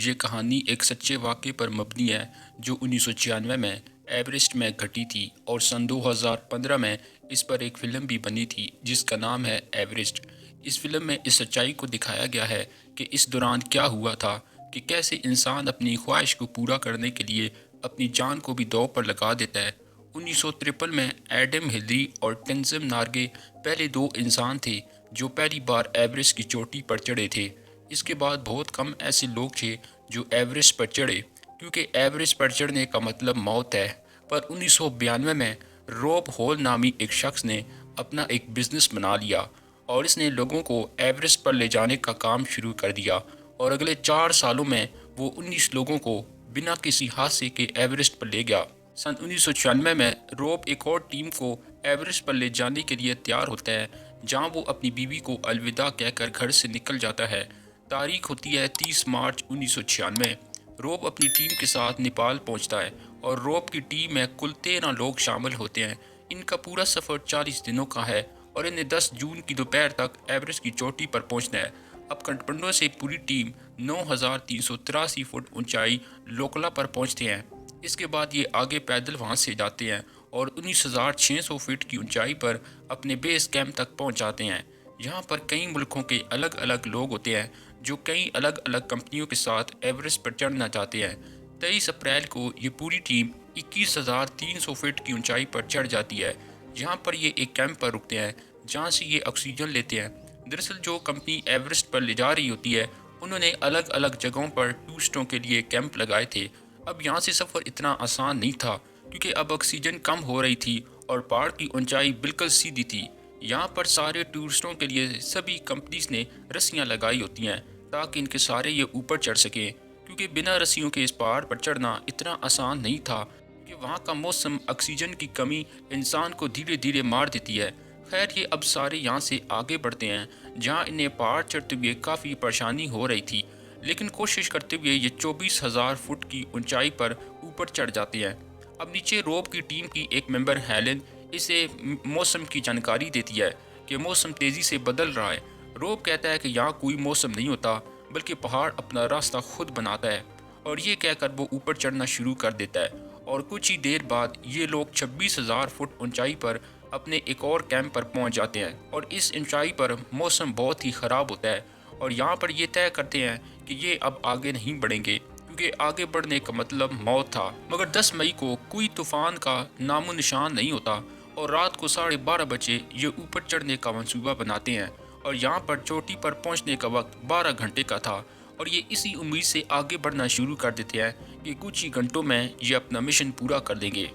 یہ کہانی ایک سچے واقعے پر مبنی ہے جو 1996 میں ایوریسٹ میں گھٹی تھی اور سن 2015 میں اس پر ایک فلم بھی بنی تھی جس کا نام ہے ایوریسٹ۔ اس فلم میں اس سچائی کو دکھایا گیا ہے کہ اس دوران کیا ہوا تھا کہ کیسے انسان اپنی خواہش کو پورا کرنے کے لیے اپنی جان کو بھی داؤ پر لگا دیتا ہے۔ 1953 میں ایڈم ہلری اور ٹینزم نارگے پہلے دو انسان تھے جو پہلی بار ایوریسٹ کی چوٹی پر چڑھے تھے۔ اس کے بعد بہت کم ایسے لوگ تھے جو ایوریسٹ پر چڑھے کیونکہ ایوریسٹ پر چڑھنے کا مطلب موت ہے۔ پر 1992 میں روب ہول نامی ایک شخص نے اپنا ایک بزنس بنا لیا اور اس نے لوگوں کو ایوریسٹ پر لے جانے کا کام شروع کر دیا اور اگلے 4 سالوں میں وہ 19 لوگوں کو بنا کسی حادثے کے ایوریسٹ پر لے گیا۔ سن 1996 میں روب ایک اور ٹیم کو ایوریسٹ پر لے جانے کے لیے تیار ہوتا ہے جہاں وہ اپنی بیوی کو الوداع کہہ کر گھر سے نکل جاتا ہے۔ تاریخ ہوتی ہے 30 مارچ 1996۔ روب اپنی ٹیم کے ساتھ نیپال پہنچتا ہے اور روب کی ٹیم میں کل 13 لوگ شامل ہوتے ہیں۔ ان کا پورا سفر 40 دنوں کا ہے اور انہیں 10 جون کی دوپہر تک ایوریسٹ کی چوٹی پر پہنچنا ہے۔ اب کٹمنڈو سے پوری ٹیم 9383 فٹ اونچائی لوکلا پر پہنچتے ہیں۔ اس کے بعد یہ آگے پیدل وہاں سے جاتے ہیں اور 19600 فٹ کی اونچائی پر اپنے بیس کیمپ تک پہنچ جاتے ہیں۔ یہاں پر کئی ملکوں کے الگ الگ لوگ ہوتے ہیں جو کئی الگ الگ کمپنیوں کے ساتھ ایوریسٹ پر چڑھنا چاہتے ہیں۔ 23 اپریل کو یہ پوری ٹیم 21300 فٹ کی اونچائی پر چڑھ جاتی ہے۔ یہاں پر یہ ایک کیمپ پر رکتے ہیں جہاں سے یہ آکسیجن لیتے ہیں۔ دراصل جو کمپنی ایوریسٹ پر لے جا رہی ہوتی ہے انہوں نے الگ الگ جگہوں پر ٹورسٹوں کے لیے کیمپ لگائے تھے۔ اب یہاں سے سفر اتنا آسان نہیں تھا کیونکہ اب آکسیجن کم ہو رہی تھی اور پہاڑ کی اونچائی بالکل سیدھی تھی۔ یہاں پر سارے ٹورسٹوں کے لیے سبھی کمپنیز نے رسیاں لگائی ہوتی ہیں تاکہ ان کے سارے یہ اوپر چڑھ سکیں، کیونکہ بنا رسیوں کے اس پہاڑ پر چڑھنا اتنا آسان نہیں تھا کہ وہاں کا موسم آکسیجن کی کمی انسان کو دھیرے دھیرے مار دیتی ہے۔ خیر یہ اب سارے یہاں سے آگے بڑھتے ہیں جہاں انہیں پہاڑ چڑھتے ہوئے کافی پریشانی ہو رہی تھی، لیکن کوشش کرتے ہوئے یہ 24,000 فٹ کی اونچائی پر اوپر چڑھ جاتے ہیں۔ اب نیچے روب کی ٹیم کی ایک ممبر ہیلن اسے موسم کی جانکاری دیتی ہے کہ موسم تیزی سے بدل رہا ہے۔ روب کہتا ہے کہ یہاں کوئی موسم نہیں ہوتا بلکہ پہاڑ اپنا راستہ خود بناتا ہے، اور یہ کہہ کر وہ اوپر چڑھنا شروع کر دیتا ہے اور کچھ ہی دیر بعد یہ لوگ 26,000 فٹ اونچائی پر اپنے ایک اور کیمپ پر پہنچ جاتے ہیں اور اس اونچائی پر موسم بہت ہی خراب ہوتا ہے اور یہاں پر یہ طے کرتے ہیں کہ یہ اب آگے نہیں بڑھیں گے کیونکہ آگے بڑھنے کا مطلب موت تھا۔ مگر 10 مئی کو کوئی طوفان کا نام و نشان نہیں ہوتا اور رات کو 12:30 بجے یہ اوپر چڑھنے کا منصوبہ بناتے ہیں اور یہاں پر چوٹی پر پہنچنے کا وقت 12 گھنٹے کا تھا اور یہ اسی امید سے آگے بڑھنا شروع کر دیتے ہیں کہ کچھ ہی گھنٹوں میں یہ اپنا مشن پورا کر دیں گے۔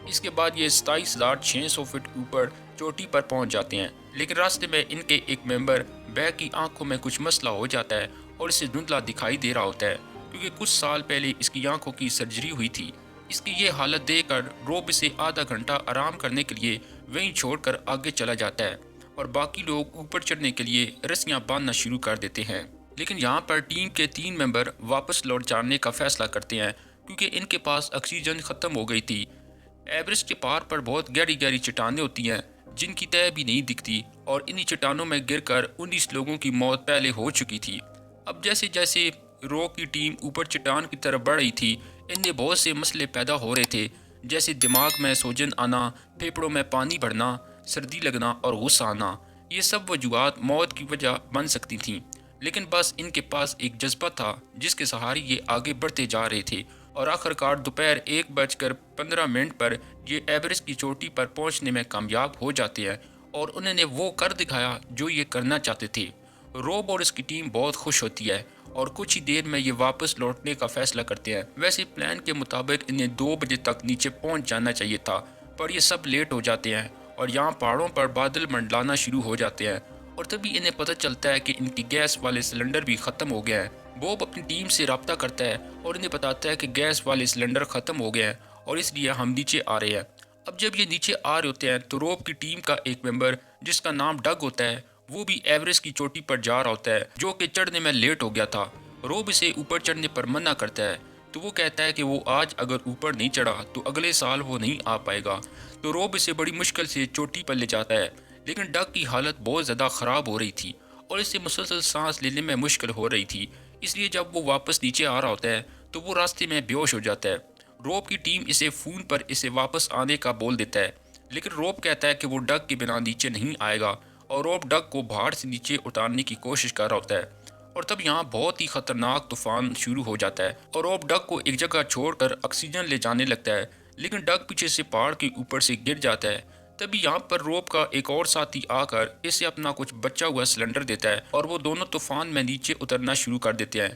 اس کے بعد یہ 27,600 فٹ اوپر چوٹی پر پہنچ جاتے ہیں، لیکن راستے میں ان کے ایک ممبر بیگ کی آنکھوں میں کچھ مسئلہ ہو جاتا ہے اور اسے دھندلا دکھائی دے رہا ہوتا ہے کیونکہ کچھ سال پہلے اس کی آنکھوں کی سرجری ہوئی تھی۔ اس کی یہ حالت دیکھ کر روب اسے آدھا گھنٹہ آرام کرنے کے لیے وہیں چھوڑ کر آگے چلا جاتا ہے اور باقی لوگ اوپر چڑھنے کے لیے رسیاں باندھنا شروع کر دیتے ہیں۔ لیکن یہاں پر ٹیم کے 3 ممبر واپس لوٹ جانے کا فیصلہ کرتے ہیں کیونکہ ان کے پاس آکسیجن ختم ہو گئی تھی۔ ایوریسٹ کے پہاڑ پر بہت گہری گہری چٹانیں ہوتی ہیں جن کی تہہ بھی نہیں دکھتی اور انہی چٹانوں میں گر کر 19 لوگوں کی موت پہلے ہو چکی تھی۔ اب جیسے جیسے رو کی ٹیم اوپر چٹان کی طرف بڑھ رہی تھی انہیں بہت سے مسئلے پیدا ہو رہے تھے، جیسے دماغ میں سوجن آنا، پھیپھڑوں میں پانی بھرنا، سردی لگنا اور غصہ آنا۔ یہ سب وجوہات موت کی وجہ بن سکتی تھیں، لیکن بس ان کے پاس ایک جذبہ تھا جس کے سہارے یہ آگے بڑھتے جا رہے تھے اور آخرکار دوپہر 1:15 پر یہ ایوریسٹ کی چوٹی پر پہنچنے میں کامیاب ہو جاتے ہیں اور انہوں نے وہ کر دکھایا جو یہ کرنا چاہتے تھے۔ روب اور اس کی ٹیم بہت خوش ہوتی ہے اور کچھ ہی دیر میں یہ واپس لوٹنے کا فیصلہ کرتے ہیں۔ ویسے پلان کے مطابق انہیں 2 بجے تک نیچے پہنچ جانا چاہیے تھا، پر یہ سب لیٹ ہو جاتے ہیں اور یہاں پہاڑوں پر بادل منڈلانا شروع ہو جاتے ہیں اور تبھی انہیں پتہ چلتا ہے کہ ان کی گیس والے سلنڈر بھی ختم ہو گئے ہیں۔ بوب اپنی ٹیم سے رابطہ کرتا ہے اور انہیں بتاتا ہے کہ گیس والے سلنڈر ختم ہو گئے ہیں اور اس لیے ہم نیچے آ رہے ہیں۔ اب جب یہ نیچے آ رہے ہوتے ہیں تو روب کی ٹیم کا ایک ممبر جس کا نام ڈگ ہوتا ہے وہ بھی ایوریسٹ کی چوٹی پر جا رہا ہوتا ہے جو کہ چڑھنے میں لیٹ ہو گیا تھا۔ روب اسے اوپر چڑھنے پر منع کرتا ہے تو وہ کہتا ہے کہ وہ آج اگر اوپر نہیں چڑھا تو اگلے سال وہ نہیں آ پائے گا، تو روب اسے بڑی مشکل سے چوٹی پر لے جاتا ہے، لیکن ڈگ کی حالت بہت زیادہ خراب ہو رہی تھی اور اسے مسلسل سانس لینے میں مشکل ہو رہی تھی، اس لیے جب وہ واپس نیچے آ رہا ہوتا ہے تو وہ راستے میں بے ہوش ہو جاتا ہے۔ روب کی ٹیم اسے فون پر اسے واپس آنے کا بول دیتا ہے، لیکن روب کہتا ہے کہ وہ ڈگ کے بنا نیچے نہیں آئے گا، اور روب ڈگ کو پہاڑ سے نیچے اتارنے کی کوشش کر رہا ہوتا ہے۔ اور تب یہاں بہت ہی خطرناک طوفان شروع ہو جاتا ہے اور روب ڈگ کو ایک جگہ چھوڑ کر آکسیجن لے جانے لگتا ہے، لیکن ڈگ پیچھے سے پہاڑ کے اوپر سے گر جاتا ہے۔ تبھی یہاں پر روب کا ایک اور ساتھی آ کر اسے اپنا کچھ بچا ہوا سلنڈر دیتا ہے اور وہ دونوں طوفان میں نیچے اترنا شروع کر دیتے ہیں۔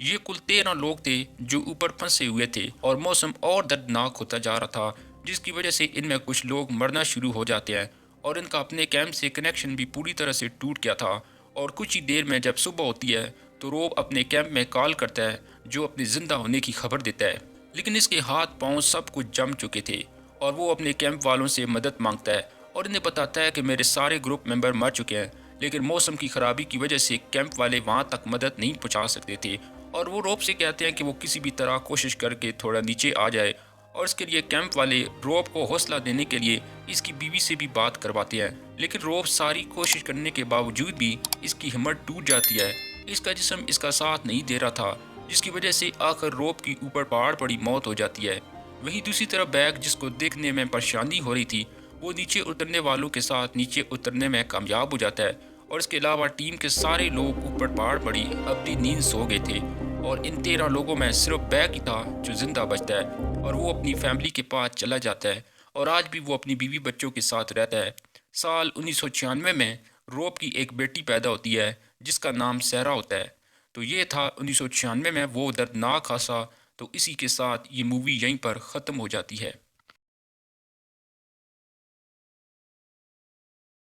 یہ کل 13 لوگ تھے جو اوپر پھنسے ہوئے تھے اور موسم اور دردناک ہوتا جا رہا تھا، جس کی وجہ سے ان میں کچھ لوگ مرنا شروع ہو جاتے ہیں اور ان کا اپنے کیمپ سے کنیکشن بھی پوری طرح سے ٹوٹ گیا تھا۔ اور کچھ ہی دیر میں جب صبح ہوتی ہے تو روب اپنے کیمپ میں کال کرتا ہے جو اپنے زندہ ہونے کی خبر دیتا ہے، لیکن اس کے ہاتھ پاؤں سب کچھ جم چکے تھے اور وہ اپنے کیمپ والوں سے مدد مانگتا ہے اور انہیں بتاتا ہے کہ میرے سارے گروپ ممبر مر چکے ہیں، لیکن موسم کی خرابی کی وجہ سے کیمپ والے وہاں تک مدد نہیں پہنچا سکتے تھے۔ اور وہ روب سے کہتے ہیں کہ وہ کسی بھی طرح کوشش کر کے تھوڑا نیچے آ جائے، اور اس کے لیے کیمپ والے روب کو حوصلہ دینے کے لیے اس کی بیوی سے بھی بات کرواتے ہیں، لیکن روب ساری کوشش کرنے کے باوجود بھی اس کی ہمت ٹوٹ جاتی ہے۔ اس کا جسم اس کا ساتھ نہیں دے رہا تھا، جس کی وجہ سے آخر روب کی اوپر پہاڑ پڑی موت ہو جاتی ہے۔ وہیں دوسری طرف بیگ، جس کو دیکھنے میں پریشانی ہو رہی تھی، وہ نیچے اترنے والوں کے ساتھ نیچے اترنے میں کامیاب ہو جاتا ہے، اور اس کے علاوہ ٹیم کے سارے لوگ اوپر پہاڑ پڑی اپنی نیند سو گئے تھے، اور ان 13 لوگوں میں صرف بیگ ہی تھا جو زندہ بچتا ہے اور وہ اپنی فیملی کے پاس چلا جاتا ہے، اور آج بھی وہ اپنی بیوی بچوں کے ساتھ رہتا ہے۔ سال 1996 میں روب کی ایک بیٹی پیدا ہوتی ہے جس کا نام سیرا ہوتا ہے۔ تو یہ تھا 1996 میں وہ دردناک حادثہ۔ تو اسی کے ساتھ یہ مووی یہیں پر ختم ہو جاتی ہے۔